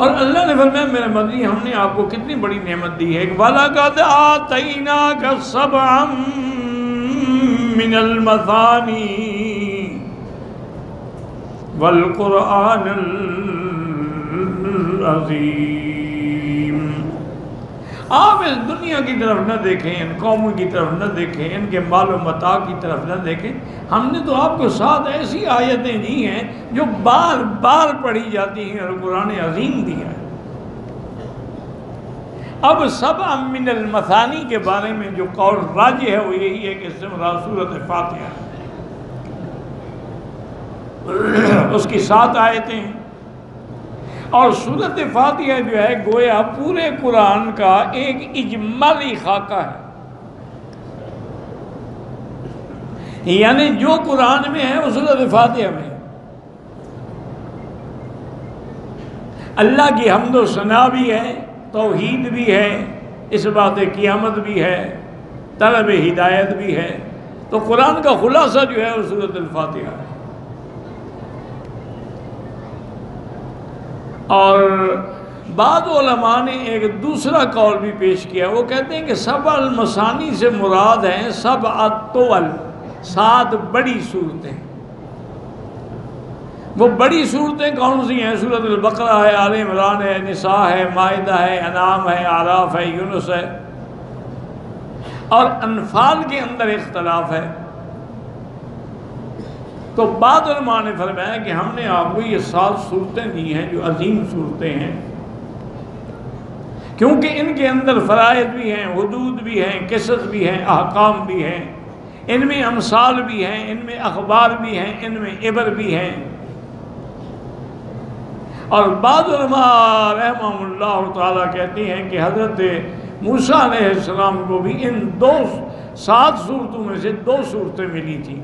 اور اللہ نے فرمایا میرے مدنی ہم نے آپ کو کتنی بڑی نعمت دی ہے، وَلَقَدْ آتَيْنَاكَ سَبْعًا مِّنَ الْمَثَانِي وَالْقُرْآنَ الْعَظِيمِ۔ آپ اس دنیا کی طرف نہ دیکھیں، ان قوموں کی طرف نہ دیکھیں، ان کے مال و متاع کی طرف نہ دیکھیں، ہم نے تو آپ کو 7 ایسی آیتیں دی ہیں جو بار بار پڑھی جاتی ہیں اور قرآن عظیم دیا ہے۔ اب 7 من المثانی کے بارے میں جو قول راجح ہے وہ یہی ہے کہ اس سے مراد سورۃ فاتحہ ہے، اس کی 7 آیتیں ہیں، اور سورۃ فاتحہ جو ہے گویا پورے قرآن کا ایک اجمالی خاکہ ہے، یعنی جو قرآن میں ہے وہ سورۃ فاتحہ میں ہے۔ اللہ کی حمد و ثنا بھی ہے، توحید بھی ہے، اس بات قیامت بھی ہے، طلب ہدایت بھی ہے، تو قرآن کا خلاصہ جو ہے وہ سورۃ الفاتحہ ہے۔ اور بعض علماء نے ایک دوسرا قول بھی پیش کیا، وہ کہتے ہیں کہ 7 المثانی سے مراد ہیں 7 الطول، 7 بڑی صورتیں۔ وہ بڑی صورتیں کون سی ہیں؟ سورۃ البقرہ ہے، آل عمران ہے، نساء ہے، مائدہ ہے، انعام ہے، اعراف ہے، یونس ہے، اور انفال کے اندر اختلاف ہے۔ تو بعض علماء نے فرمایا کہ ہم نے آپ کو یہ 7 صورتیں دی ہیں جو عظیم صورتیں ہیں، کیونکہ ان کے اندر فرائض بھی ہیں، حدود بھی ہیں، قصص بھی ہیں، احکام بھی ہیں، ان میں امثال بھی ہیں، ان میں اخبار بھی ہیں، ان میں عبر بھی ہیں۔ اور بعض علماء رحمہ اللہ تعالیٰ کہتے ہیں کہ حضرت موسیٰ علیہ السلام کو بھی ان 7 صورتوں میں سے 2 صورتیں ملی تھیں،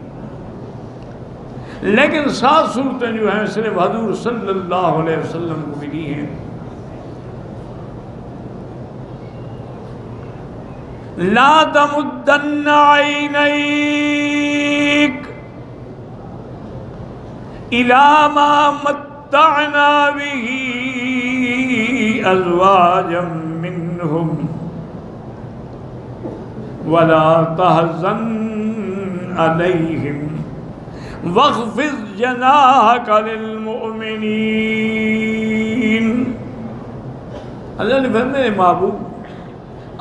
لیکن 7 صورتیں جو ہیں صرف حضور صلی اللہ علیہ وسلم کو ملی ہیں۔ لا تمدن عینیک الی ما متعنا به ازواجا منهم ولا تحزن علیہم واخفض جناحک للمؤمنین۔ اللہ نے فرمایا میرے محبوب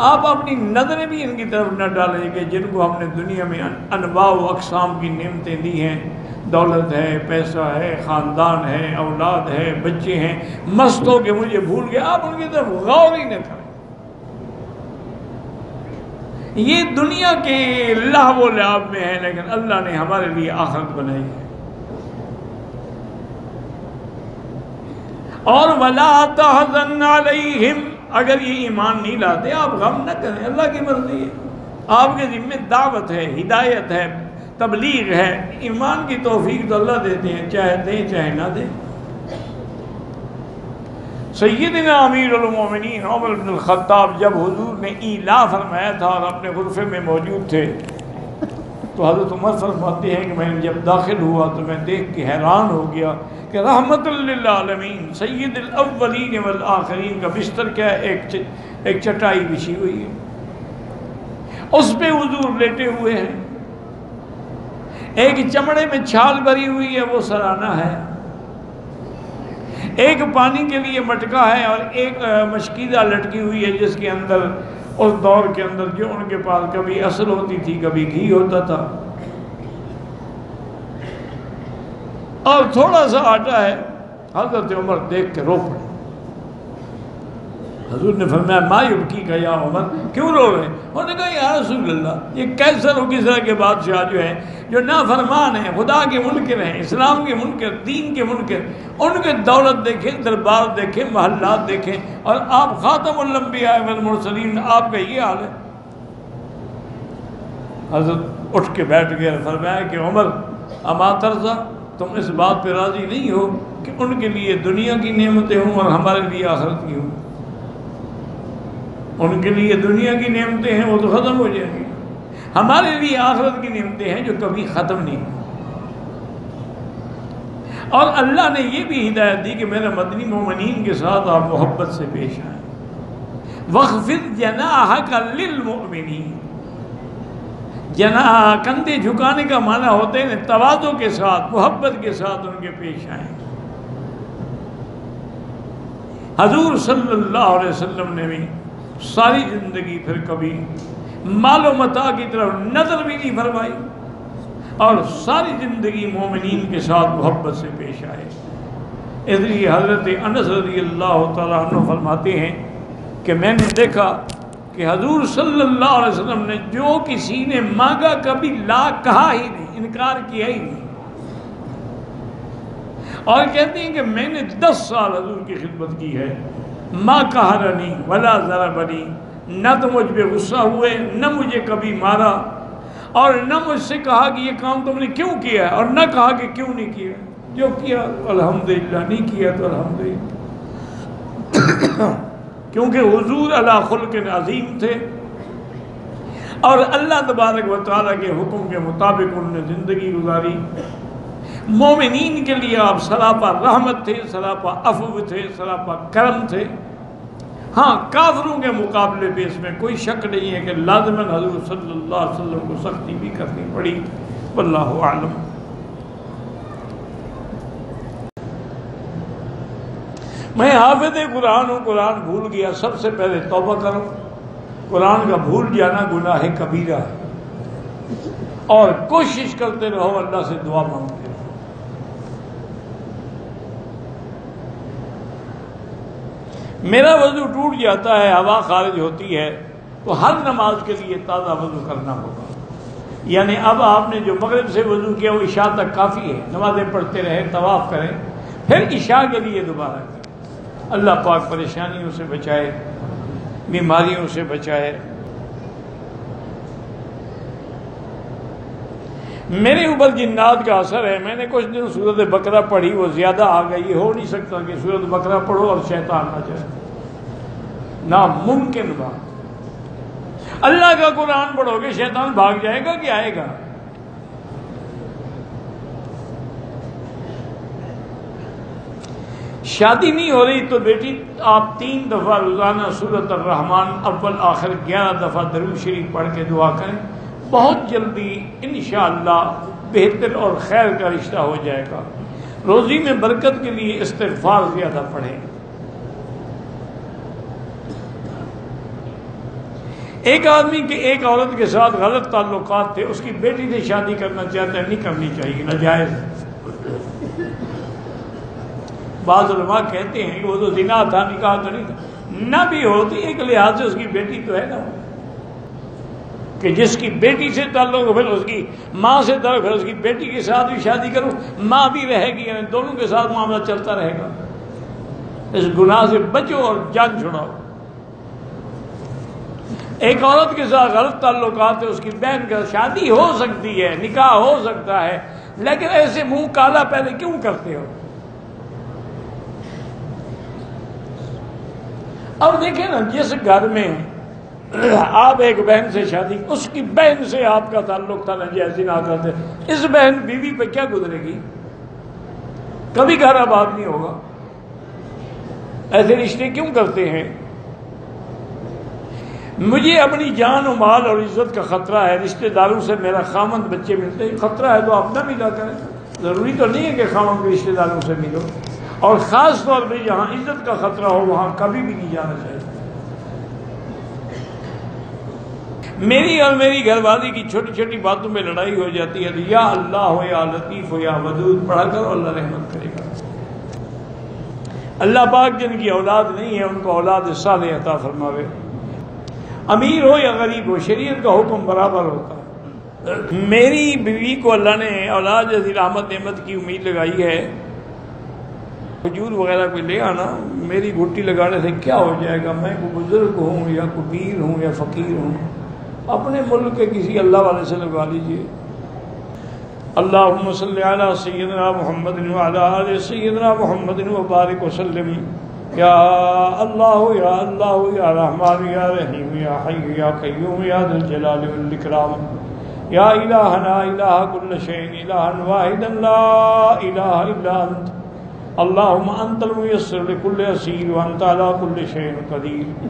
آپ اپنی نظریں بھی ان کی طرف نہ ڈالیں کہ جن کو ہم نے دنیا میں انواع و اقسام کی نعمتیں دی ہیں، دولت ہے، پیسہ ہے، خاندان ہے، اولاد ہے، بچے ہیں، مست ہو کے مجھے بھول گئے، آپ ان کی طرف غور ہی نہ کریں۔ یہ دنیا کے لہو و لعب میں ہے، لیکن اللہ نے ہمارے لیے آخرت بنائی ہے۔ اور وَلَا تَحْزَنْ عَلَيْهِمْ، اگر یہ ایمان نہیں لاتے آپ غم نہ کریں، اللہ کی مرضی ہے، آپ کے ذمہ دعوت ہے، ہدایت ہے، تبلیغ ہے، ایمان کی توفیق تو اللہ دیتے ہیں، چاہے دیں چاہے نہ دیں۔ سیدنا امیر المومنین عمر بن الخطاب جب حضور نے ایلا فرمایا تھا اور اپنے غرفے میں موجود تھے، تو حضرت عمر فرماتے ہیں کہ میں جب داخل ہوا تو میں دیکھ کے حیران ہو گیا کہ رحمت للعالمین سید الاولین والآخرین کا بستر کیا ہے، ایک چٹائی بچھی ہوئی ہے، اس پہ حضور لیٹے ہوئے ہیں، ایک چمڑے میں چھال بھری ہوئی ہے وہ سرانہ ہے، ایک پانی کے لیے مٹکا ہے، اور ایک مشکیزہ لٹکی ہوئی ہے جس کے اندر اس دور کے اندر جو ان کے پاس کبھی اصل ہوتی تھی کبھی گھی ہوتا تھا، اور تھوڑا سا آٹا ہے۔ حضرت عمر دیکھ کے رو پڑے۔ حضور نے فرمایا ما یبکی کا یا عمر، کیوں رو رہے ہیں؟ انہوں نے کہا یا رسول اللہ یہ کیسر و کسرا کے بادشاہ جو ہے، جو نافرمان ہیں، خدا کے منکر ہیں، اسلام کے منکر، دین کے منکر، ان کے دولت دیکھیں، دربار دیکھیں، محلات دیکھیں، اور آپ خاتم الانبیاء والمرسلین، آپ کا یہ حال ہے۔ حضرت اٹھ کے بیٹھ گئے، فرمایا کہ عمر اما ترضا، تم اس بات پہ راضی نہیں ہو کہ ان کے لیے دنیا کی نعمتیں ہوں اور ہمارے لیے آخرت کی ہوں؟ ان کے لیے دنیا کی نعمتیں ہیں وہ تو ختم ہو جائیں گی، ہمارے لیے آخرت کی نعمتیں ہیں جو کبھی ختم نہیں۔ اور اللہ نے یہ بھی ہدایت دی کہ میرے مدنی مومنین کے ساتھ آپ محبت سے پیش آئیں. وَخْفِضْ جَنَاحَكَ لِلْمُؤْمِنِينَ. جناح کندھے جھکانے کا معنی ہوتے ہیں تواضع کے ساتھ محبت کے ساتھ ان کے پیش آئیں. حضور صلی اللہ علیہ وسلم نے بھی ساری زندگی پھر کبھی مال و متاع کی طرف نظر بھی نہیں فرمائی اور ساری زندگی مومنین کے ساتھ محبت سے پیش آئے. اس لیے حضرت انس رضی اللہ تعالیٰ عنہ فرماتے ہیں کہ میں نے دیکھا کہ حضور صلی اللہ علیہ وسلم نے جو کسی نے مانگا کبھی لا کہا ہی نہیں، انکار کیا ہی نہیں. اور کہتے ہیں کہ میں نے 10 سال حضور کی خدمت کی ہے. ما قہرنی ولا ضربنی، نہ تو مجھ پہ غصہ ہوئے، نہ مجھے کبھی مارا، اور نہ مجھ سے کہا کہ یہ کام تم نے کیوں کیا ہے، اور نہ کہا کہ کیوں نہیں کیا. جو کیا الحمدللہ، نہیں کیا تو الحمدللہ. کیونکہ حضور علی خلق عظیم تھے اور اللہ تبارک و تعالیٰ کے حکم کے مطابق انہوں نے زندگی گزاری. مومنین کے لیے آپ سراپا رحمت تھے، سراپا عفو تھے، سراپا کرم تھے. ہاں کافروں کے مقابلے پہ اس میں کوئی شک نہیں ہے کہ لازماً حضور صلی اللہ علیہ وسلم کو سختی بھی کرنی پڑی. واللہ اعلم. میں حافظ قرآن ہوں، قرآن بھول گیا، سب سے پہلے توبہ کروں. قرآن کا بھول جانا گناہ کبیرہ ہے، اور کوشش کرتے رہو، اللہ سے دعا مانگتے رہو. میرا وضو ٹوٹ جاتا ہے، ہوا خارج ہوتی ہے، تو ہر نماز کے لیے تازہ وضو کرنا ہوگا. یعنی اب آپ نے جو مغرب سے وضو کیا وہ عشاء تک کافی ہے. نمازیں پڑھتے رہیں، طواف کریں، پھر عشاء کے لیے دوبارہ کریں. اللہ پاک پریشانیوں سے بچائے، بیماریوں سے بچائے. میرے اوپر جنات کا اثر ہے. میں نے کچھ دن سورۃ بقرہ پڑھی، وہ زیادہ آ گئی. یہ ہو نہیں سکتا کہ سورۃ بقرہ پڑھو اور شیطان نہ جائے، ناممکن بات. اللہ کا قرآن پڑھو گے شیطان بھاگ جائے گا کہ آئے گا؟ شادی نہیں ہو رہی تو بیٹی آپ 3 دفعہ روزانہ سورۃ الرحمن اول آخر 11 دفعہ درود شریف پڑھ کے دعا کریں. بہت جلدی انشاءاللہ بہتر اور خیر کا رشتہ ہو جائے گا. روزی میں برکت کے لیے استغفار زیادہ پڑھیں. ایک آدمی کے ایک عورت کے ساتھ غلط تعلقات تھے، اس کی بیٹی سے شادی کرنا چاہتا ہے، نہیں کرنی چاہیے، ناجائز ہے. بعض علماء کہتے ہیں کہ وہ تو زنا تھا، نکاح تو نہیں تھا. نہ بھی ہو تو ایک لحاظ سے اس کی بیٹی تو ہے نا، کہ جس کی بیٹی سے تعلق ہو پھر اس کی ماں سے تعلق ہے، اس کی بیٹی کے ساتھ بھی شادی کرو، ماں بھی رہے گی، یعنی دونوں کے ساتھ معاملہ چلتا رہے گا. اس گناہ سے بچو اور جان چھڑاؤ. ایک عورت کے ساتھ غلط تعلقات ہے، اس کی بہن کا شادی ہو سکتی ہے، نکاح ہو سکتا ہے، لیکن ایسے منہ کالا پہلے کیوں کرتے ہو؟ اور دیکھیں نا، جس گھر میں آپ ایک بہن سے شادی، اس کی بہن سے آپ کا تعلق تھا ناجائز زنا کرتے، اس بہن بیوی پہ کیا گزرے گی؟ کبھی گھر آباد نہیں ہوگا. ایسے رشتے کیوں کرتے ہیں؟ مجھے اپنی جان و مال اور عزت کا خطرہ ہے. رشتہ داروں سے میرا خامند بچے ملتے ہیں، خطرہ ہے تو آپ نہ ملا کریں. ضروری تو نہیں ہے کہ خامند کے رشتہ داروں سے ملو، اور خاص طور پہ جہاں عزت کا خطرہ ہو وہاں کبھی بھی نہیں جانا چاہیے. میری اور میری گھر والی کی چھوٹی چھوٹی باتوں میں لڑائی ہو جاتی ہے تو یا اللہ ہو، یا لطیف ہو، یا ودود پڑھا کرو، اللہ رحمت کرے گا. اللہ پاک جن کی اولاد نہیں ہے ان کو اولاد صالح عطا فرماوے. امیر ہو یا غریب ہو، شریعت کا حکم برابر ہوتا ہے. میری بیوی کو اللہ نے اولاد جیسی رحمت نعمت کی امید لگائی ہے. کھجور وغیرہ کوئی لے آنا، میری گھٹی لگانے سے کیا ہو جائے گا؟ میں کوئی بزرگ ہوں یا کوئی پیر ہوں یا فقیر ہوں، اپنے ملک کے کسی اللہ والے سے لگا لیجئے. اللہم صلی علی سیدنا محمد وعلی آل سیدنا محمد وبارک وسلم. یا اللہ یا اللہ یا رحمان یا رحیم یا حی یا قیوم یا ذی الجلال والاکرام. یا الہنا الہ کل شیء الہا واحدا لا الہ الا انت اللہم انت المیسر لکل عسیر وانت علی کل شیء قدیر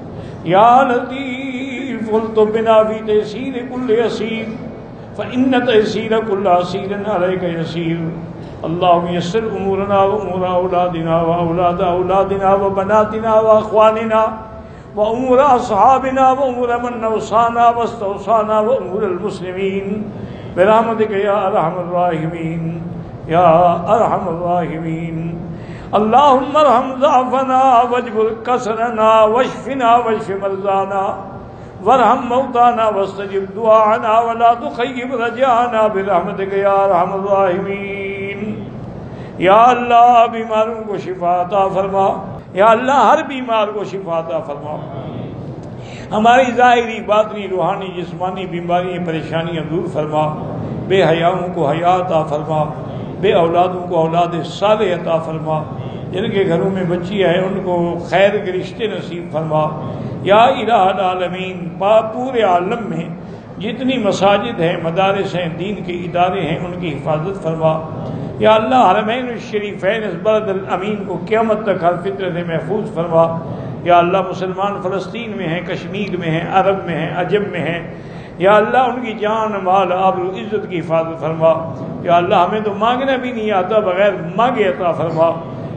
یا لطیف الطف بنا فی تیسیر کل عسیر فإن تيسير كل عسير عليك يسير اللهم يسر أمورنا وأمور أولادنا وأولاد أولادنا وبناتنا وأخواننا وأمور أصحابنا وأمور من أوصانا واستوصانا وأمور المسلمين برحمتك يا أرحم الراحمين يا أرحم الراحمين اللهم ارحم ضعفنا واجبر كسرنا واشفنا واشف مرضانا وارحم موتانا واستجب دعانا ولا تخيب رجانا برحمتك يا ارحم الراحمین۔ یا اللہ بیماروں کو شفا عطا فرما، یا اللہ ہر بیمار کو شفا عطا فرما، ہماری ظاہری باطنی روحانی جسمانی بیماریاں پریشانیاں دور فرما، بے حیاؤں کو حیا عطا فرما، بے اولادوں کو اولاد صالح عطا فرما، جن کے گھروں میں بچی ہے ان کو خیر کے رشتے نصیب فرما۔ یا الہ العالمین، پورے عالم میں جتنی مساجد ہیں، مدارس ہیں، دین کے ادارے ہیں، ان کی حفاظت فرما۔ یا اللہ حرمین الشریفین اس بلد الامین کو قیامت تک ہر فطرت سے محفوظ فرما۔ یا اللہ مسلمان فلسطین میں ہیں، کشمیر میں ہیں، عرب میں ہیں، عجم میں ہیں، یا اللہ ان کی جان مال آبرو عزت کی حفاظت فرما۔ یا اللہ ہمیں تو مانگنا بھی نہیں آتا، بغیر مانگے عطا فرما۔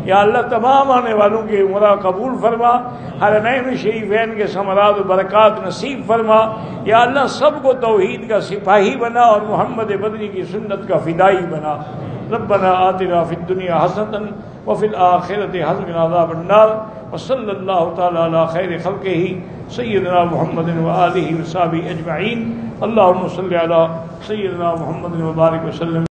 یا اللہ تمام آنے والوں کے عمرہ قبول فرما، حرمین شریفین کے ثمرات و برکات نصیب فرما۔ یا اللہ سب کو توحید کا سپاہی بنا اور محمد بدری کی سنت کا فدائی بنا۔ ربنا آتنا فی الدنیا حسنۃ وفی الآخرۃ حسنۃ وقنا عذاب النار، وصلی اللہ تعالی علی خیر خلقہ سیدنا محمد وآلہ وصحبہ اجمعین۔ اللہم صلی علی سیدنا محمد وبارک وسلم۔